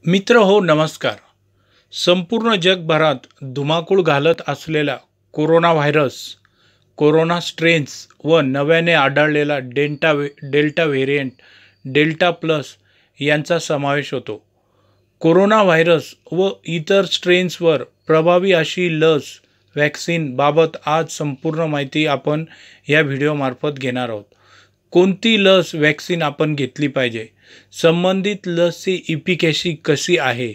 मित्र हो नमस्कार. संपूर्ण जगभरात धुमाकूळ घालत असलेला कोरोना व्हायरस, कोरोना स्ट्रेन्स व नव्याने आढळलेला डेल्टा व्हेरियंट डेल्टा प्लस यांचा समावेश होतो. कोरोना व्हायरस व इतर स्ट्रेन्सवर प्रभावी अशी लस वॅक्सिन बाबत आज संपूर्ण माहिती आपण या व्हिडिओमार्फत घेणार आहोत. कोणती लस वॅक्सिन आपण घेतली पाहिजे, संबंधित लसची इफिकॅसी कशी आहे,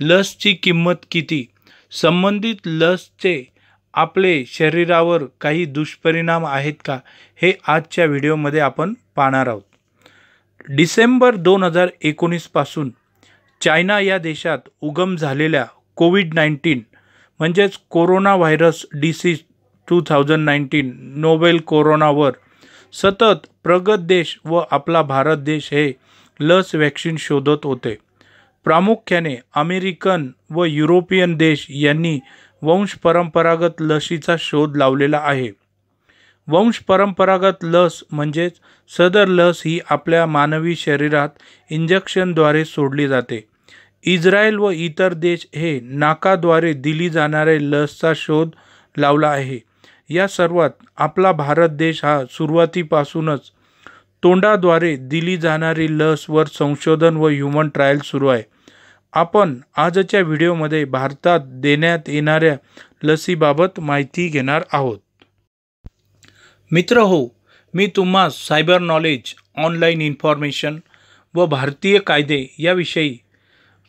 लसची किंमत किती, संबंधित लसचे आपले शरीरावर काही दुष्परिणाम आहेत का, हे आजच्या व्हिडिओमध्ये आपण पाहणार आहोत. डिसेंबर 2019 पासून चायना या देशात उगम झालेल्या कोविड-19 म्हणजेच कोरोना व्हायरस डिसीज 2019 नोवेल कोरोनावर सतत प्रगत देश व आपला भारत देश हे लस वॅक्सिन शोधत होते. प्रामुख्याने अमेरिकन व युरोपियन देश यांनी वंशपरंपरागत लशीचा शोध लावलेला आहे. वंशपरंपरागत लस म्हणजेच सदर लस ही आपल्या मानवी शरीरात इंजेक्शनद्वारे सोडली जाते. इस्रायल व इतर देश हे नाकाद्वारे दिली जाणारे लसचा शोध लावला आहे. या सर्वात आपला भारत देश हा सुरुवातीपासूनच तोंडाद्वारे दिली जाणारी लसवर संशोधन व ह्युमन ट्रायल सुरू आहे. आपण आजच्या व्हिडिओमध्ये भारतात देण्यात येणाऱ्या लसीबाबत माहिती घेणार आहोत. मित्र हो, मी तुम्हास सायबर नॉलेज, ऑनलाईन इन्फॉर्मेशन व भारतीय कायदे याविषयी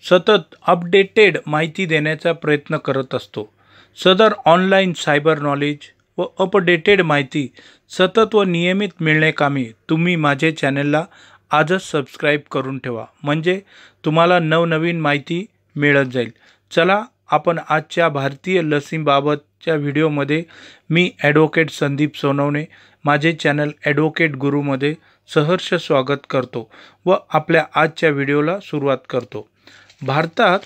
सतत अपडेटेड माहिती देण्याचा प्रयत्न करत असतो. सदर ऑनलाईन सायबर नॉलेज व अपडेटेड माहिती सतत व नियमित मिळण्याकामी तुम्ही माझे चॅनलला आजच सबस्क्राईब करून ठेवा, म्हणजे तुम्हाला नवनवीन माहिती मिळत जाईल. चला आपण आजच्या भारतीय लसीबाबतच्या व्हिडिओमध्ये मी ॲडव्होकेट संदीप सोनवणे माझे चॅनल ॲडव्होकेट गुरुमध्ये सहर्ष स्वागत करतो व आपल्या आजच्या व्हिडिओला सुरुवात करतो. भारतात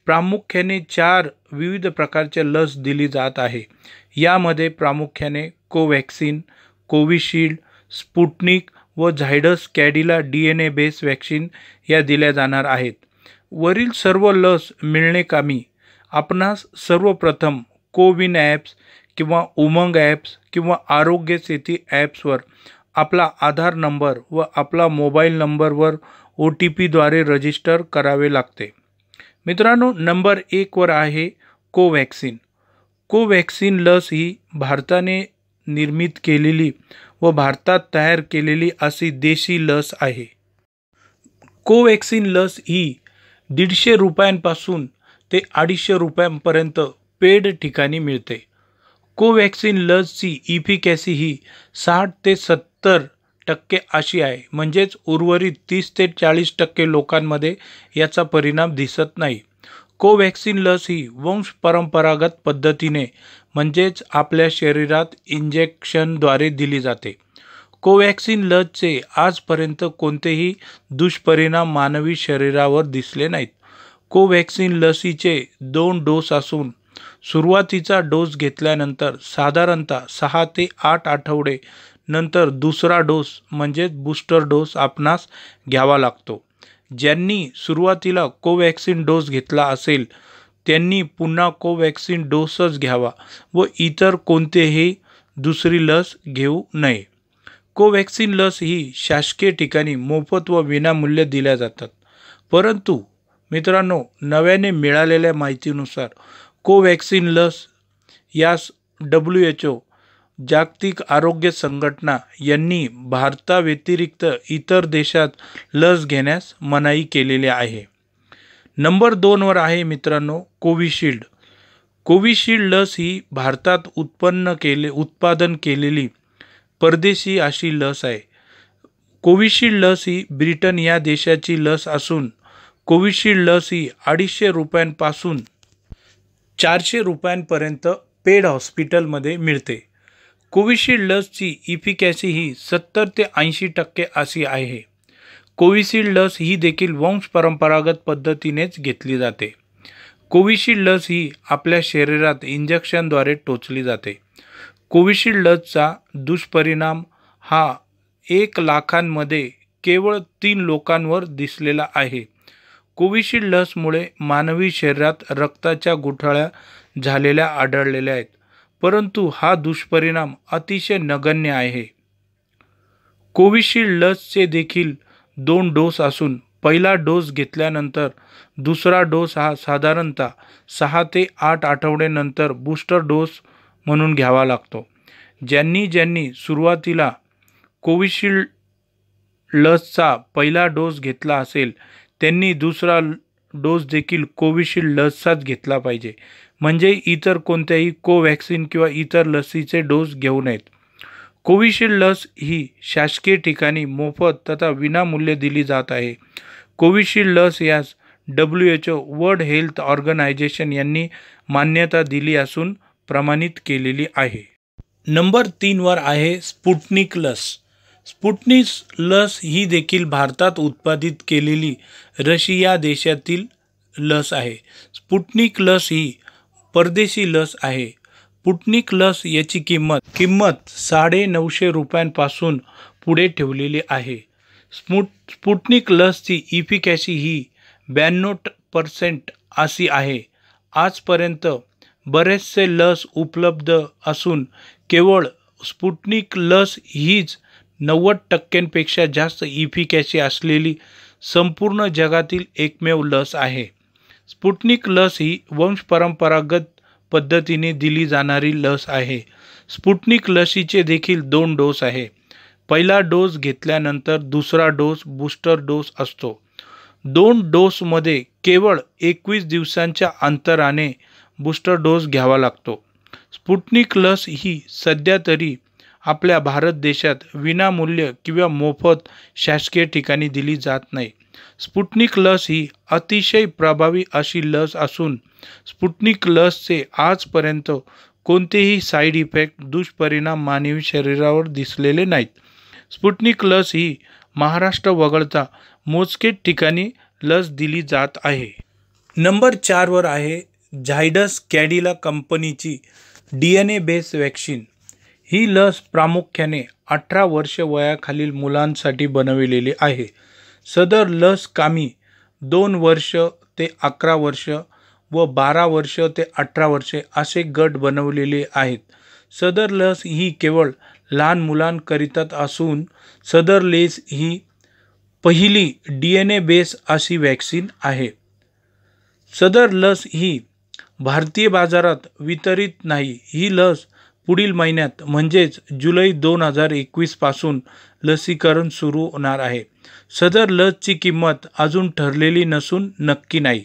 प्रामुख्याने 4 विविध प्रकारच्या लस दिली जात आहे. यामध्ये प्रामुख्याने कोवॅक्सिन, कोविशिल्ड, स्पुटनिक व Zydus Cadila DNA base vaccine या दिल्या जाणार आहेत. वरील सर्व लस मिळणेकामी आपणास सर्वप्रथम कोविन ॲप्स किंवा उमंग ॲप्स किंवा आरोग्य सेतू ॲप्सवर आपला आधार नंबर व आपला मोबाईल नंबरवर OTPद्वारे रजिस्टर करावे लागते. मित्रांनो, नंबर 1 वर आहे कोवॅक्सिन. कोवॅक्सिन लस ही भारताने निर्मित केलेली व भारतात तयार केलेली अशी देशी लस आहे. कोवॅक्सिन लस ही 150 रुपयांपासून ते 250 रुपयांपर्यंत पेड ठिकाणी मिळते. कोवॅक्सिन लसची इफिकॅसी ही 60 ते 70% अशी आहे, म्हणजेच उर्वरित 30 ते 40% लोकांमध्ये याचा परिणाम दिसत नाही. कोवॅक्सिन लस ही वंशपरंपरागत पद्धतीने म्हणजेच आपल्या शरीरात इंजेक्शनद्वारे दिली जाते. कोवॅक्सिन लसचे आजपर्यंत कोणतेही दुष्परिणाम मानवी शरीरावर दिसले नाहीत. कोवॅक्सिन लसीचे 2 डोस असून सुरुवातीचा डोस घेतल्यानंतर साधारणतः 6 ते 8 आठवडे नंतर दुसरा डोस म्हणजेच बूस्टर डोस आपणास घ्यावा लागतो. ज्यांनी सुरुवातीला कोवॅक्सिन डोस घेतला असेल त्यांनी पुन्हा कोवॅक्सिन डोसच घ्यावा व इतर कोणतेही दुसरी लस घेऊ नये. कोवॅक्सिन लस ही शासकीय ठिकाणी मोफत व विनामूल्य दिल्या जातात. परंतु मित्रांनो, नव्याने मिळालेल्या माहितीनुसार कोवॅक्सिन लस यास WHO जागतिक आरोग्य संघटना यांनी भारताव्यतिरिक्त इतर देशात लस घेण्यास मनाई केलेली आहे. नंबर 2 वर आहे मित्रांनो कोविशिल्ड. कोविशिल्ड लस ही भारतात उत्पादन केलेली परदेशी अशी लस आहे. कोविशिल्ड लस ही ब्रिटन या देशाची लस असून कोविशिल्ड लस ही 250 रुपयांपासून 400 रुपयांपर्यंत पेड हॉस्पिटलमध्ये मिळते. कोविशिल्ड लसची इफिकॅसी ही 70 ते 80% अशी आहे. कोविशिल्ड लस ही देखील वंशपरंपरागत पद्धतीनेच घेतली जाते. कोविशिल्ड लस ही आपल्या शरीरात इंजेक्शनद्वारे टोचली जाते. कोविशिल्ड लसचा दुष्परिणाम हा 1 लाखांमध्ये केवळ 3 लोकांवर दिसलेला आहे. कोविशिल्ड लसमुळे मानवी शरीरात रक्ताच्या गुठळ्या झालेल्या आढळलेल्या आहेत, परंतु हा दुष्परिणाम अतिशय नगण्य आहे. कोविशिल्ड लसचे देखील 2 डोस असून पहिला डोस घेतल्यानंतर दुसरा डोस हा साधारणतः 6 ते 8 आठवड्यानंतर बूस्टर डोस म्हणून घ्यावा लागतो. ज्यांनी सुरुवातीला कोविशिल्ड लसचा पहिला डोस घेतला असेल त्यांनी दुसरा डोस देखील कोविशिल्ड लसचाच घेतला पाहिजे, म्हणजे इतर कोणत्याही कोवॅक्सिन किंवा इतर लसीचे डोस घेऊ नयेत. कोविशिल्ड लस ही शासकीय ठिकाणी मोफत तथा विनामूल्य दिली जात आहे. कोविशिल्ड लस यास WHO वर्ल्ड हेल्थ ऑर्गनायझेशन यांनी मान्यता दिली असून प्रमाणित केलेली आहे. नंबर 3 वर आहे स्पुटनिक लस. स्पुटनिक लस ही देखील भारतात उत्पादित केलेली रशिया देशातील लस आहे. स्पुटनिक लस ही परदेशी लस आहे. स्पुटनिक लस याची किंमत ₹950 रुपयांपासून पुढे ठेवलेली आहे. स्पुटनिक लसची इफिकॅसी ही 92% अशी आहे. आजपर्यंत बरेचसे लस उपलब्ध असून केवळ स्पुटनिक लस हीच 90% जास्त इफिकॅसी असलेली संपूर्ण जगातील एकमेव लस आहे. स्पुटनिक लस ही वंशपरंपरागत पद्धतीने दिली जाणारी लस आहे. स्पुटनिक लसीचे देखील 2 डोस आहे. पहिला डोस घेतल्यानंतर दुसरा डोस बूस्टर डोस असतो. 2 डोसमध्ये केवळ 21 दिवसांच्या अंतराने बूस्टर डोस घ्यावा लागतो. स्पुटनिक लस ही सध्या तरी आपल्या भारत देशात विनामूल्य किंवा मोफत शासकीय ठिकाणी दिली जात नाही. स्पुटनिक लस ही अतिशय प्रभावी अशी लस असून स्पुटनिक लसचे आजपर्यंत कोणतेही साईड इफेक्ट दुष्परिणाम मानवी शरीरावर दिसलेले नाहीत. स्पुटनिक लस ही महाराष्ट्र वगळता मोजकेच ठिकाणी लस दिली जात आहे. नंबर 4 वर आहे झायडस कॅडिला कंपनीची DNA बेस वॅक्सिन. ही लस प्रामुख्याने 18 वर्ष वयाखालील मुलांसाठी बनविलेली आहे. सदर लस कामी 2 वर्ष ते 11 वर्ष व 12 वर्ष ते 18 वर्षे असे गट बनवलेले आहेत. सदर लस ही केवळ लहान मुलांकरिता असून सदर लस ही पहिली DNA बेस अशी वॅक्सिन आहे. सदर लस ही भारतीय बाजारात वितरित नाही. ही लस पुढील महिन्यात म्हणजेच जुलै 2021 पासून लसीकरण सुरू होणार आहे. सदर लसची किंमत अजून ठरलेली नसून नक्की नाही.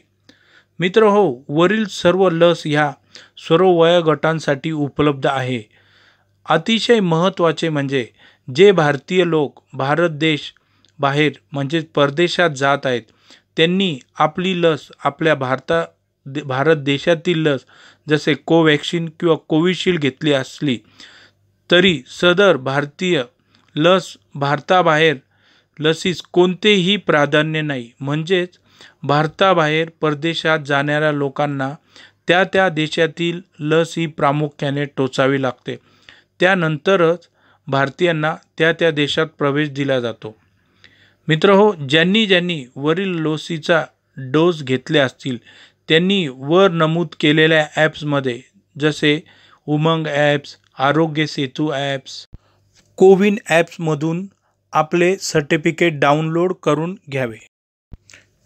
मित्रहो, वरील सर्व लस ह्या सर्व वयोगटांसाठी उपलब्ध आहे. अतिशय महत्त्वाचे म्हणजे जे भारतीय लोक भारत देश बाहेर म्हणजे परदेशात जात आहेत त्यांनी आपली लस आपल्या भारत देशातील लस जसे कोवॅक्सिन किंवा कोविशिल्ड घेतली असली तरी सदर भारतीय लस भारताबाहेर लसीस कोणतेही प्राधान्य नाही. म्हणजेच भारताबाहेर परदेशात जाणाऱ्या लोकांना त्या देशातील लस ही प्रामुख्याने टोचावी लागते. त्यानंतरच भारतीयांना त्या देशात प्रवेश दिला जातो. मित्रहो, ज्यांनी वरील लसीचा डोस घेतले असतील त्यांनी वर नमूद केलेल्या ॲप्समध्ये जसे उमंग ॲप्स, आरोग्य सेतू ॲप्स, कोविन ॲप्समधून आपले सर्टिफिकेट डाउनलोड करून घ्यावे.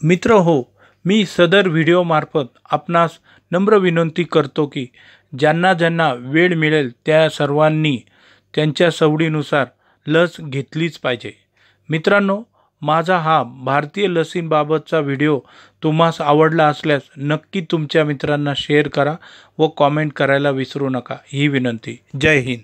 मित्रहो, मी सदर व्हिडिओमार्फत आपणास नम्र विनंती करतो की ज्यांना वेळ मिळेल त्या सर्वांनी त्यांच्या सवडीनुसार लस घेतलीच पाहिजे. मित्रांनो, माझा हा भारतीय लसींबाबतचा व्हिडिओ तुम्हास आवडला असल्यास नक्की तुमच्या मित्रांना शेअर करा व कॉमेंट करायला विसरू नका. ही विनंती. जय हिंद.